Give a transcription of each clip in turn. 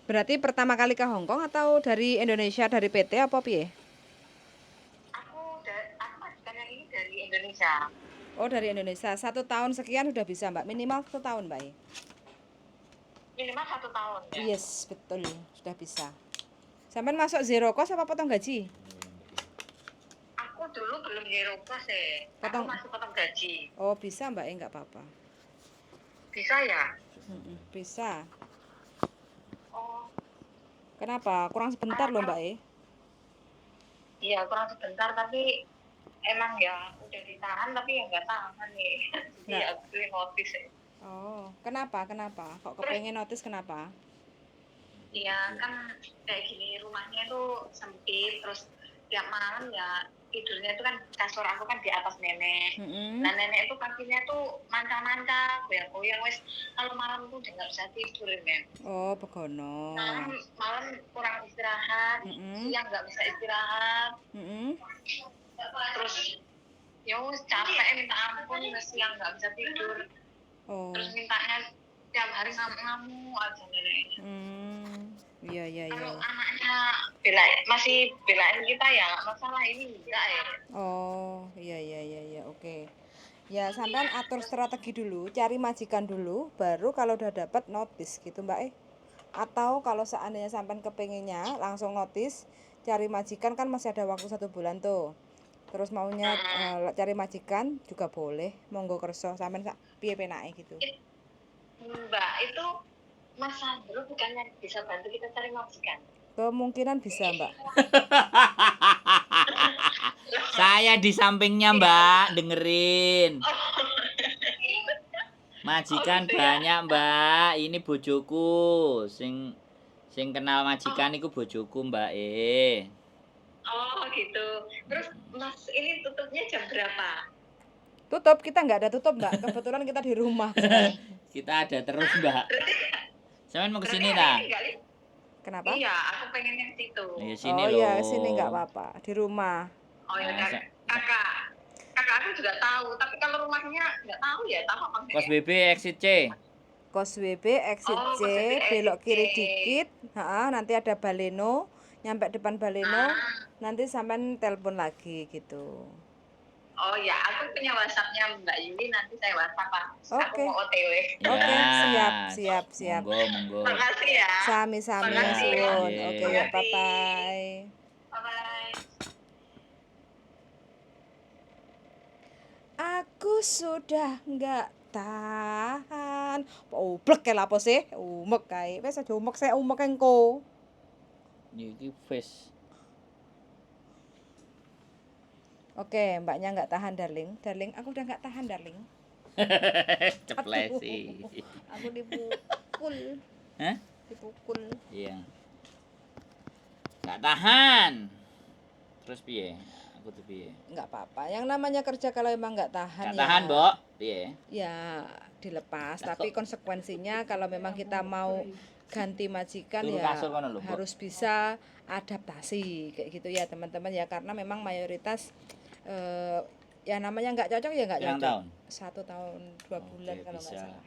Berarti pertama kali ke Hong Kong atau dari Indonesia, dari PT apa piye? Aku majikan yang ini dari Indonesia. Oh, dari Indonesia. 1 tahun sekian sudah bisa, Mbak. Minimal 1 tahun, Mbak. Minimal 1 tahun ya. Yes, betul. Sudah bisa. Sampai masuk zero cost apa potong gaji? Aku dulu belum zero cost ya. Aku Potong. masih potong gaji. Oh, bisa, Mbak. Nggak apa-apa. Bisa ya? Bisa. Oh, Kenapa? Kurang sebentar loh, Mbak. iya kurang sebentar tapi emang ya udah ditahan tapi ya nggak tahan nih. Jadi Nggak. ya aku notice ya. Oh, kenapa? Kenapa? Kok Terus kepengen notice kenapa? iya kan kayak gini rumahnya tuh sempit terus tiap malam ya tidurnya itu kan kasur aku kan di atas nenek. Nah nenek itu kakinya tuh manca-manca goyang-goyang wes kalau malam tuh udah nggak bisa tidur men. Oh, begono. Malam kurang istirahat, siang nggak bisa istirahat, terus ya wes capek minta ampun siang nggak bisa tidur, Oh. terus mintanya tiap hari ngamuk-ngamuk aja neneknya. Iya, iya, iya. Kalau anaknya masih belain kita ya nggak masalah, ini enggak ya. Oh, iya, iya, iya, iya. Oke. Ya, sampean atur strategi dulu, cari majikan dulu, baru kalau udah dapat notice gitu, Mbak. Atau kalau seandainya sampean kepengennya langsung notice, cari majikan kan masih ada waktu 1 bulan tuh. Terus maunya cari majikan juga boleh, monggo kerso sampean piye penake gitu. Mbak itu Mas Sandro bukannya bisa bantu kita cari majikan? Kemungkinan bisa, Mbak. Saya di sampingnya, Mbak, dengerin. Majikan gitu ya? banyak, Mbak. Ini bojoku. Sing kenal majikan iku bojoku, Mbak. Oh gitu. Terus Mas ini tutupnya jam berapa? Tutup, kita nggak ada tutup, Mbak. Kebetulan kita di rumah sekarang. Kita ada terus, Mbak. Berarti Sampean mau berarti kesini hari ta? ini nggak Kenapa? Iya, aku pengen yang situ. Iya, sini Oh loh. iya, sini nggak apa-apa, di rumah. Oh ya Nah, kakak aku juga tahu, tapi kalau rumahnya nggak tahu ya, tahu apa enggak Kos ya? BB exit C. Kos WB, exit Oh, C, Kos BB belok exit C. kiri dikit, nanti ada baleno, nyampe depan baleno, Ah, nanti sampean telepon lagi gitu. oh ya, aku punya WhatsApp-nya Mbak Yuli, nanti saya WhatsApp Pak. Aku Oke. mau OTW. Oke, Ya, siap. monggo. Makasih ya. Sami-sami Ya, Makasih ya. sun. iya. Oke, ya, Makasih. bye-bye. Bye-bye. Aku sudah nggak tahan. Oblek kayak lapo sih? Umek kae. Wes aja umek saya umek engko. Iki face. Oke, mbaknya nggak tahan, darling. Darling, aku udah nggak tahan, darling. Ceplesi. Aku dipukul. Hah? Dipukul. Iya. Nggak tahan. Terus piye? Aku tuh piye? Nggak apa-apa. Yang namanya kerja kalau emang nggak tahan Nggak ya. tahan, Mbok. Piye? Ya dilepas. Tapi konsekuensinya kalau memang kita mau ganti majikan Turu ya kasur kono lho, Mbok. harus bisa adaptasi kayak gitu ya teman-teman ya, karena memang mayoritas ya namanya nggak cocok ya nggak Pirang cocok. tahun? 1 tahun 2 bulan Oke, kalau nggak bisa. salah.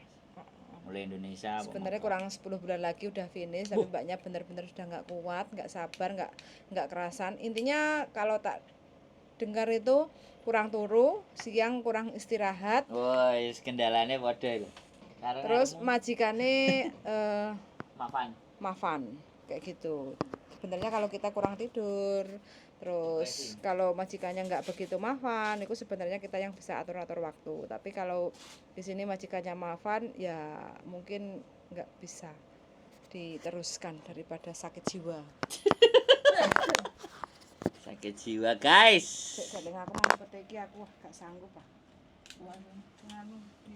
Mulai Indonesia. Sebenarnya kurang 10 bulan lagi udah finish, tapi mbaknya benar-benar sudah nggak kuat, nggak sabar, nggak kerasan. Intinya kalau tak dengar itu kurang turu, siang kurang istirahat. Woi, kendalanya padha iku. Terus majikane Mafan. kayak gitu. Sebenarnya kalau kita kurang tidur, terus kalau majikannya nggak begitu mafan, itu sebenarnya kita yang bisa atur-atur waktu. Tapi kalau di sini majikannya mafan, ya mungkin nggak bisa diteruskan daripada sakit jiwa. Sakit jiwa, guys. Sik aku mau pete iki aku gak sanggup, Pak.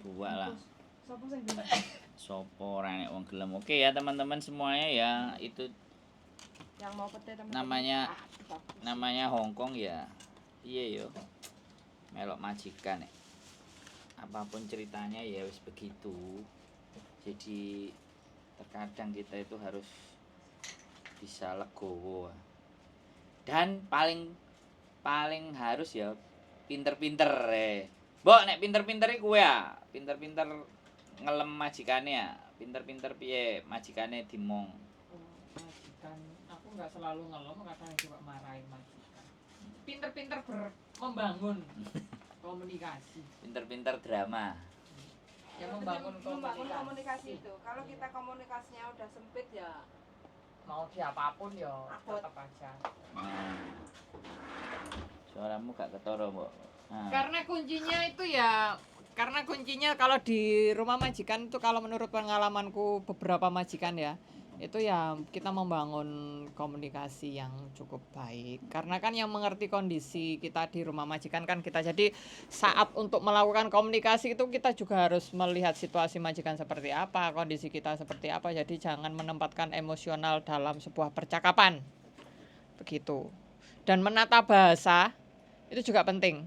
Buak lah. Sopo sing Sopo ora nek wong gelem. Oke ya teman-teman semuanya ya, itu yang mau pete teman-teman? namanya Hong Kong ya. Iya yo. Melok majikan nek. Apapun ceritanya ya wis begitu. Jadi terkadang kita itu harus bisa legowo. Dan paling harus ya pinter-pinter Mbok nek pinter-pinter iku ya, pinter-pinter ngelem majikane ya, pinter-pinter piye majikane dimong. majikan. Aku nggak selalu ngelom, kadang juga marahin majikan. Pinter-pinter membangun komunikasi. Pinter-pinter drama. Ya membangun komunikasi itu. Kalau kita komunikasinya udah sempit ya mau siapapun ya Akut. tetap aja. Nah. Suaramu gak ketara, Mbok. Nah. Karena kuncinya kalau di rumah majikan itu, kalau menurut pengalamanku beberapa majikan ya, itu ya kita membangun komunikasi yang cukup baik. Karena kan yang mengerti kondisi kita di rumah majikan kan kita. Jadi saat untuk melakukan komunikasi itu kita juga harus melihat situasi majikan seperti apa, kondisi kita seperti apa. Jadi jangan menempatkan emosional dalam sebuah percakapan. Begitu. Dan menata bahasa itu juga penting.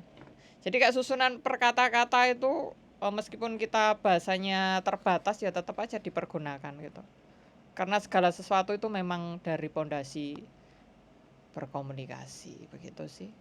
Jadi kayak susunan perkata-kata itu meskipun kita bahasanya terbatas ya tetap aja dipergunakan gitu. Karena segala sesuatu itu memang dari pondasi berkomunikasi, begitu sih.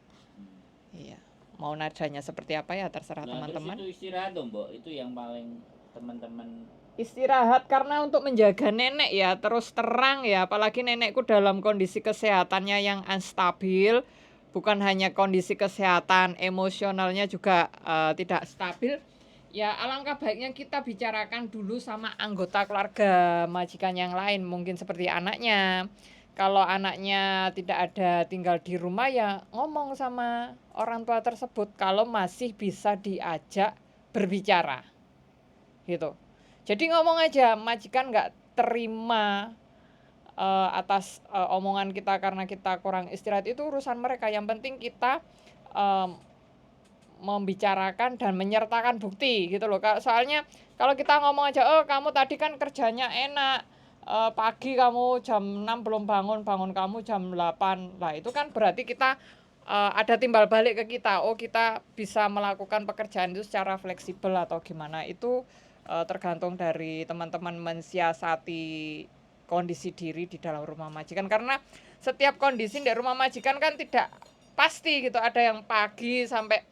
Iya. Mau nadanya seperti apa ya terserah teman-teman. Terus itu istirahat dong, Mbok. Itu yang paling teman-teman Istirahat karena untuk menjaga nenek ya, terus terang ya, apalagi nenekku dalam kondisi kesehatannya yang unstabil, bukan hanya kondisi kesehatan, emosionalnya juga tidak stabil. Ya alangkah baiknya kita bicarakan dulu sama anggota keluarga majikan yang lain, mungkin seperti anaknya. Kalau anaknya tidak ada tinggal di rumah ya ngomong sama orang tua tersebut kalau masih bisa diajak berbicara. Gitu. Jadi ngomong aja, majikan nggak terima atas omongan kita karena kita kurang istirahat, itu urusan mereka. Yang penting kita membicarakan dan menyertakan bukti gitu loh. Soalnya kalau kita ngomong aja, oh kamu tadi kan kerjanya enak, pagi kamu jam 6 belum bangun kamu jam 8. Lah itu kan berarti kita ada timbal balik ke kita. Oh kita bisa melakukan pekerjaan itu secara fleksibel atau gimana. Itu tergantung dari teman-teman mensiasati kondisi diri di dalam rumah majikan. Karena setiap kondisi di rumah majikan kan tidak pasti gitu. Ada yang pagi sampai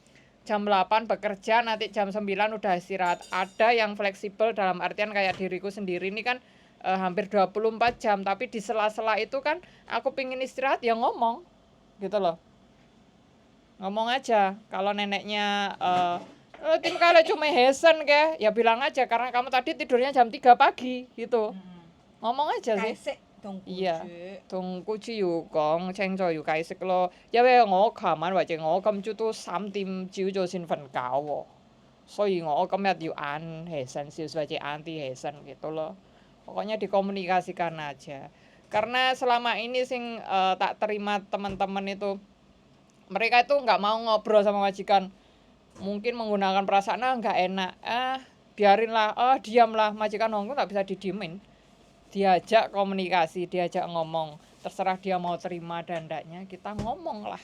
jam 8 bekerja, nanti jam 9 udah istirahat. Ada yang fleksibel dalam artian kayak diriku sendiri ini kan hampir 24 jam. Tapi di sela-sela itu kan aku pingin istirahat ya ngomong gitu loh. Ngomong aja. Kalau neneknya tim kalau cuma hesen ke, ya bilang aja karena kamu tadi tidurnya jam 3 pagi gitu. Ngomong aja sih. Iya.同姑豬要講清楚，要解釋咯。因為我琴晚或者我今朝都3點朝早先瞓覺喎，所以我今日要晏起身少少或者晏啲起身gitu loh. Pokoknya dikomunikasikan aja. Karena selama ini sing tak terima teman-teman itu, mereka itu nggak mau ngobrol sama majikan. Mungkin menggunakan perasaan nggak enak, biarinlah, diamlah, majikan Hongkong nggak bisa didiemin. Diajak komunikasi, diajak ngomong, terserah dia mau terima dan enggaknya, kita ngomong lah,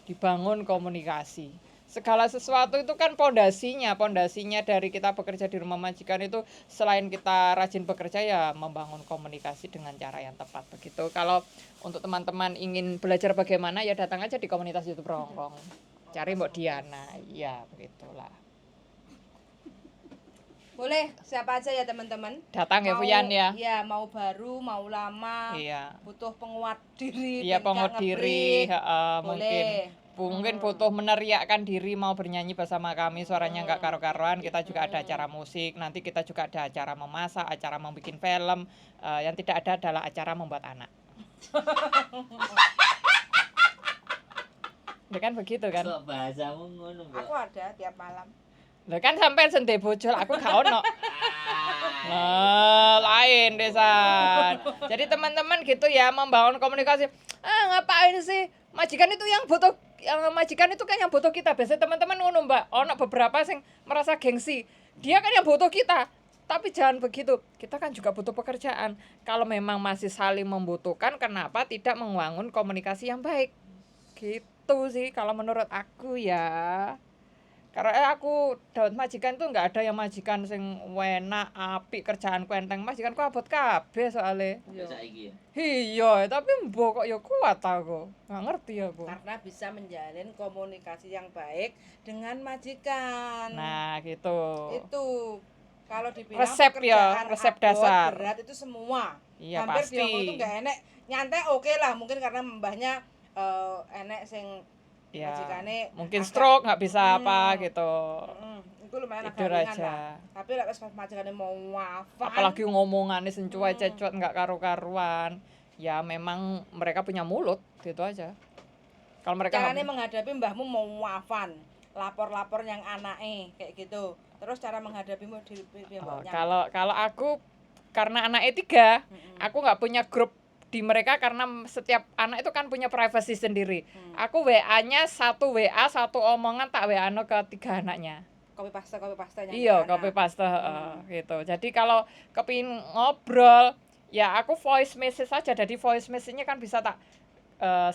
dibangun komunikasi. Segala sesuatu itu kan pondasinya dari kita bekerja di rumah majikan itu, selain kita rajin bekerja ya membangun komunikasi dengan cara yang tepat begitu. Kalau untuk teman-teman ingin belajar bagaimana ya datang aja di komunitas YouTube Hongkong, cari Mbok Diana, ya begitulah. Boleh siapa aja ya teman-teman. Datang ya Puyan ya. Iya, mau baru, mau lama. Iya. Butuh penguat diri. Iya, penguat diri, mungkin butuh meneriakkan diri, mau bernyanyi bersama kami, suaranya nggak karo-karoan. Kita juga ada acara musik, nanti kita juga ada acara memasak, acara membuat film. Yang tidak ada adalah acara membuat anak. Ya kan begitu kan? Kok bahasamu ngono, Mbak? Aku ada tiap malam. Lah kan sampean sendiri bojol, aku gak ono. Nah, lain desan. Jadi teman-teman gitu ya, membangun komunikasi. Ngapain sih? Majikan itu yang butuh, majikan itu kan yang butuh kita. Biasanya teman-teman ngono, Mbak. Ono beberapa sing merasa gengsi. Dia kan yang butuh kita. Tapi jangan begitu. Kita kan juga butuh pekerjaan. Kalau memang masih saling membutuhkan, kenapa tidak membangun komunikasi yang baik? Gitu sih kalau menurut aku ya. Karena aku dapat majikan tuh nggak ada yang majikan sing enak, apik, kerjaanku enteng. Majikanku abot kabeh soalnya. Ya saiki ya. Iya, tapi mbok kok ya kuat aku. Nggak ngerti aku. Karena bisa menjalin komunikasi yang baik dengan majikan. Nah, gitu. Itu kalau dibilang Resep ya, resep dasar. berat itu semua. Iya, hampir pasti. dia itu nggak enak. nyantai oke lah, mungkin karena mbahnya enek sing Ya, majikane mungkin agak- stroke nggak bisa apa gitu. Itu lumayan agak Tidur ringan aja. lah. Tapi lek pas majikane mau wafat, Apalagi ngomongannya sencuai cecot nggak karu-karuan. Ya memang mereka punya mulut gitu aja. Kalau mereka nggak carane menghadapi mbahmu mau wafat, lapor-lapor yang anake kayak gitu. Terus cara menghadapimu di Oh, mbahnya. kalau aku karena anaknya 3, aku nggak punya grup di mereka karena setiap anak itu kan punya privasi sendiri. Aku WA-nya satu WA, satu omongan tak WA-no ke 3 anaknya. Copy paste yang Iya, anak. copy paste gitu. Jadi kalau kepingin ngobrol, ya aku voice message saja. Jadi voice message-nya kan bisa tak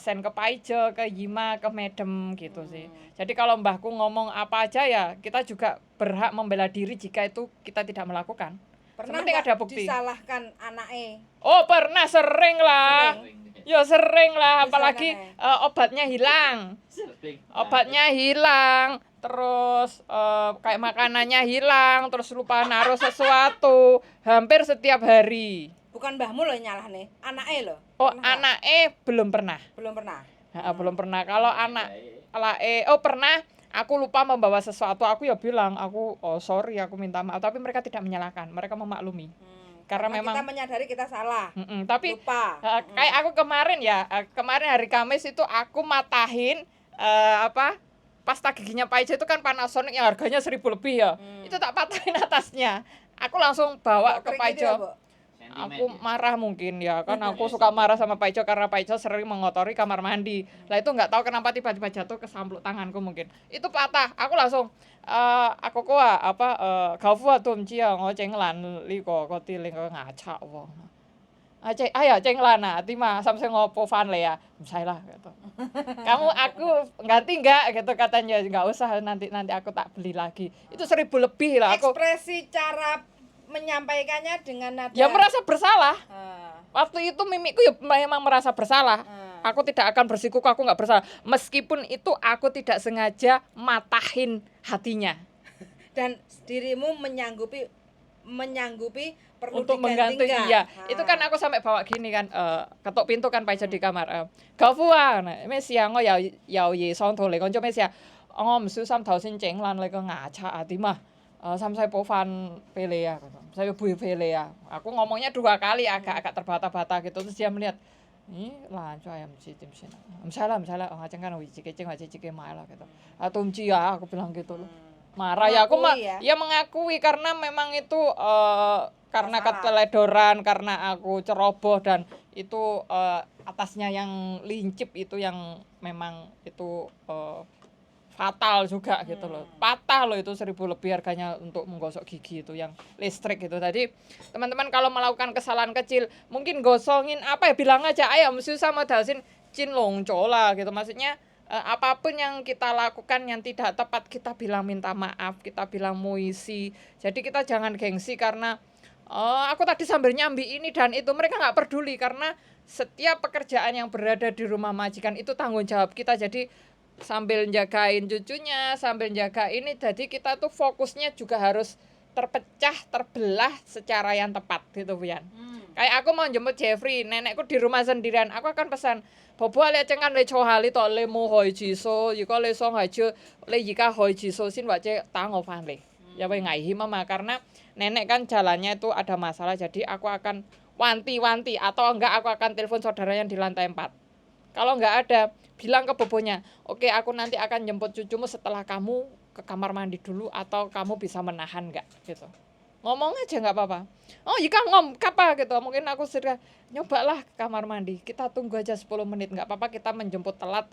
send ke Paijo, ke Yima, ke Madam gitu sih. Jadi kalau mbahku ngomong apa aja ya kita juga berhak membela diri jika itu kita tidak melakukan. Pernah Penting nggak ada bukti. disalahkan anake? Oh pernah, sering lah. Ya sering lah, apalagi obatnya hilang. Obatnya hilang, terus kayak makanannya hilang, terus lupa naruh sesuatu, hampir setiap hari. Bukan mbahmu loh yang nyalahne, anake loh. Oh Pernah nggak? anaknya belum pernah. Belum pernah. Belum pernah. Kalau anak pernah. Aku lupa membawa sesuatu, aku ya bilang, aku sorry, aku minta maaf. Tapi mereka tidak menyalahkan, mereka memaklumi. Karena memang kita menyadari kita salah. Tapi Lupa. kayak aku kemarin kemarin hari Kamis itu aku matahin pasta giginya Paijo itu kan Panasonic yang harganya 1.000 lebih ya. Itu tak patahin atasnya. Aku langsung bawa ke Paijo. Aku marah mungkin ya kan aku suka marah sama Paijo karena Paijo sering mengotori kamar mandi. Lah itu nggak tahu kenapa tiba-tiba jatuh ke sampluk tanganku mungkin. Itu patah. Aku langsung aku gafu tum chia ngoceng lan liko kotiling ngacak wong. Ceng lana tima sampai ngopo fan le ya. Saya lah gitu. Aku ganti enggak gitu katanya enggak usah nanti aku tak beli lagi. Itu 1.000 lebih lah aku. Ekspresi cara menyampaikannya dengan nada Ya merasa bersalah. Ah, Waktu itu mimikku ya memang merasa bersalah. Aku tidak akan bersikuku, aku nggak bersalah. Meskipun itu aku tidak sengaja matahin hatinya. dan dirimu menyanggupi perlu Untuk diganti mengganti nggak? iya. Itu kan aku sampai bawa gini kan, ketuk pintu kan Paijo di kamar. Gafua, mes siang我有嘢想同你講咗咩事啊？我唔小心頭先整爛你個牙刷啊，點啊？使唔使補翻俾你啊？saya beli vele ya. Aku ngomongnya 2 kali agak terbata-bata gitu terus dia melihat ini lancar ayam citim sini. Misalnya ngajeng kan cike mai lah gitu. Atau ya aku bilang gitu loh. Marah ya aku ya mengakui karena memang itu karena keteledoran karena aku ceroboh dan itu atasnya yang lincip itu yang memang itu fatal juga gitu loh. Patah loh itu 1.000 lebih harganya untuk menggosok gigi itu yang listrik gitu. Tadi teman-teman kalau melakukan kesalahan kecil mungkin gosongin bilang aja ayo susah modasin cin longco lah gitu. Maksudnya apapun yang kita lakukan yang tidak tepat kita bilang minta maaf, kita bilang muisi. Jadi kita jangan gengsi karena aku tadi sambil nyambi ini dan itu, mereka nggak peduli karena setiap pekerjaan yang berada di rumah majikan itu tanggung jawab kita. Jadi sambil jagain cucunya, sambil jaga ini, jadi kita tuh fokusnya juga harus terpecah, terbelah secara yang tepat gitu Wian. Kayak aku mau jemput Jeffrey, nenekku di rumah sendirian, aku akan pesan Bobo le cengan le chohali to le mo hoi jiso, yuko le song hai ju le yika hoi jiso sin wace tango fan le. Ya we ngai mama karena nenek kan jalannya itu ada masalah, jadi aku akan wanti-wanti atau enggak aku akan telepon saudara yang di lantai 4. Kalau enggak ada, bilang ke bobonya, oke aku nanti akan jemput cucumu setelah kamu ke kamar mandi dulu atau kamu bisa menahan enggak gitu. Ngomong aja enggak apa-apa. Oh iya kapa gitu, mungkin aku sudah nyobalah ke kamar mandi, kita tunggu aja 10 menit, enggak apa-apa kita menjemput telat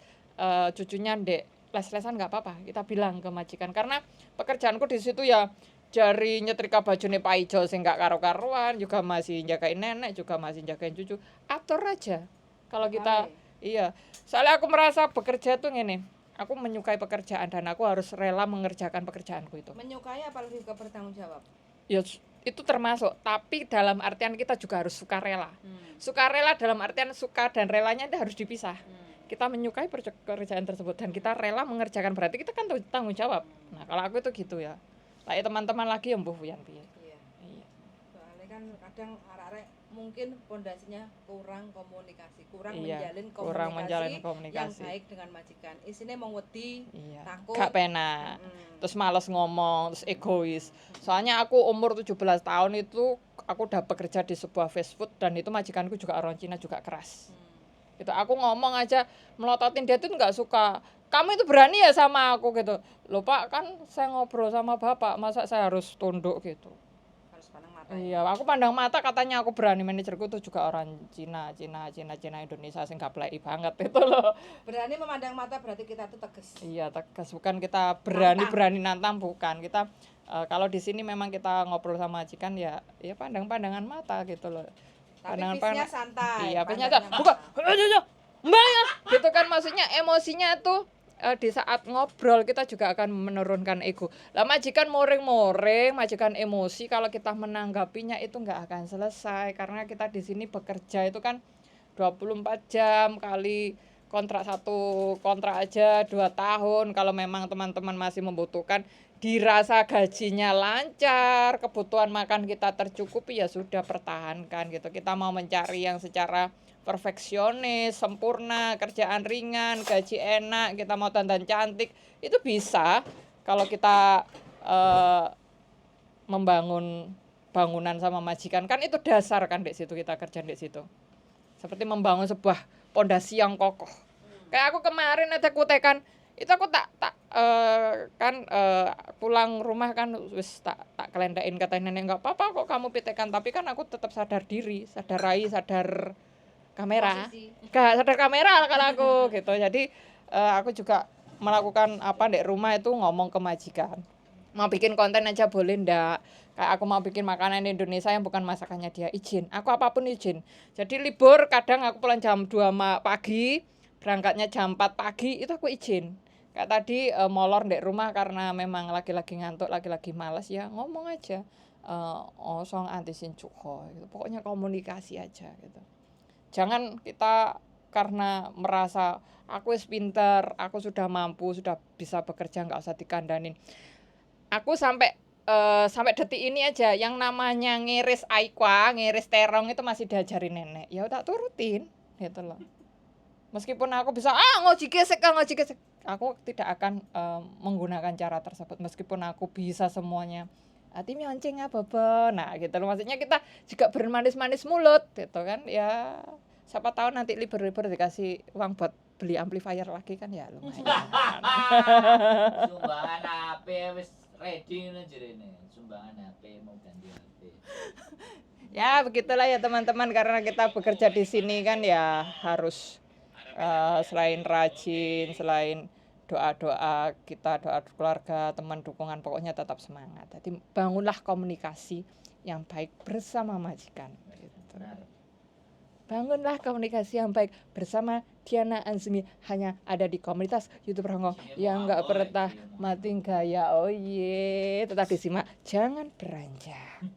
cucunya ndek les-lesan enggak apa-apa, kita bilang ke majikan. Karena pekerjaanku di situ ya jari nyetrika bajune Paijo sing enggak karo-karuan, juga masih jagain nenek, juga masih jagain cucu. Atur aja. Kalau kita iya, soalnya aku merasa bekerja tuh ngene. Aku menyukai pekerjaan dan aku harus rela mengerjakan pekerjaanku itu. Menyukai apa lebih ke bertanggung jawab? Ya itu termasuk, tapi dalam artian kita juga harus sukarela. Sukarela dalam artian suka dan relanya itu harus dipisah. Kita menyukai pekerjaan tersebut dan kita rela mengerjakan, berarti kita kan tanggung jawab. Nah, kalau aku itu gitu ya. Lah teman-teman lagi yang mbuh yan piye. Iya. Soalnya kan kan kadang arek-arek mungkin pondasinya kurang komunikasi, kurang Iya, menjalin kurang menjalin yang komunikasi. baik dengan majikan. Isine mau wedi, Iya. takut. Gak penak. Mm-mm. Terus males ngomong, terus egois. Soalnya aku umur 17 tahun itu aku udah bekerja di sebuah fast food dan itu majikanku juga orang Cina juga keras. Gitu. Aku ngomong aja melototin dia tuh nggak suka. Kamu itu berani ya sama aku gitu. Loh Pak, kan saya ngobrol sama Bapak, masa saya harus tunduk gitu. Harus pandang mata. Iya, aku pandang mata katanya aku berani. Manajerku tuh juga orang Cina Indonesia sing gapleki banget itu loh. Berani memandang mata berarti kita tuh tegas. Iya, tegas, bukan kita berani nantang, bukan. Kita kalau di sini memang kita ngobrol sama majikan ya pandang-pandangan mata gitu loh. Tapi pisnya santai. Iya, pisnya pandangnya bukan. mata. Mbak ya. Gitu kan maksudnya emosinya tuh di saat ngobrol kita juga akan menurunkan ego. Lah majikan moring-moring, majikan emosi kalau kita menanggapinya itu nggak akan selesai karena kita di sini bekerja itu kan 24 jam kali satu kontrak aja 2 tahun. Kalau memang teman-teman masih membutuhkan dirasa gajinya lancar, kebutuhan makan kita tercukupi ya sudah pertahankan gitu. Kita mau mencari yang secara perfeksionis, sempurna, kerjaan ringan, gaji enak, kita mau dandan cantik, itu bisa kalau kita membangun bangunan sama majikan kan itu dasar kan di situ kita kerja di situ. Seperti membangun sebuah pondasi yang kokoh. Kayak aku kemarin ada kutekan, itu aku pulang rumah kan wis tak kelendain kata nenek enggak apa-apa kok kamu pitekan, tapi kan aku tetap sadar diri, sadar rai, sadar kamera. Gak sadar kamera kalau aku gitu. Jadi aku juga melakukan di rumah itu ngomong ke majikan. Mau bikin konten aja boleh ndak? Kayak aku mau bikin makanan Indonesia yang bukan masakannya dia, izin. Aku apapun izin. Jadi libur kadang aku pulang jam 2 pagi, berangkatnya jam 4 pagi, itu aku izin. Kayak tadi molor di rumah karena memang lagi-lagi ngantuk, lagi-lagi malas ya ngomong aja. Song antisin cuko gitu. Pokoknya komunikasi aja gitu. Jangan kita karena merasa aku wis pinter, aku sudah mampu, sudah bisa bekerja, nggak usah dikandanin. Aku sampai detik ini aja yang namanya ngiris aikwa, ngiris terong itu masih diajarin nenek. Ya udah turutin gitu loh. Meskipun aku bisa ngoji gesek, aku tidak akan menggunakan cara tersebut meskipun aku bisa semuanya. Hati mionceng apa nah gitu loh, maksudnya kita juga bermanis-manis mulut gitu kan ya, siapa tahu nanti libur-libur dikasih uang buat beli amplifier lagi kan ya lumayan. Sumbangan HP wis ready ngono jerene, sumbangan HP mau ganti HP. Ya begitulah ya teman-teman, karena kita bekerja di sini kan ya harus selain rajin, selain doa-doa kita, doa keluarga, teman, dukungan, pokoknya tetap semangat. Jadi bangunlah komunikasi yang baik bersama majikan gitu. Bangunlah komunikasi yang baik bersama Diana Azmi, hanya ada di komunitas YouTube Ronggo yang nggak pernah mati gaya. Oh tetap disimak, jangan beranjak.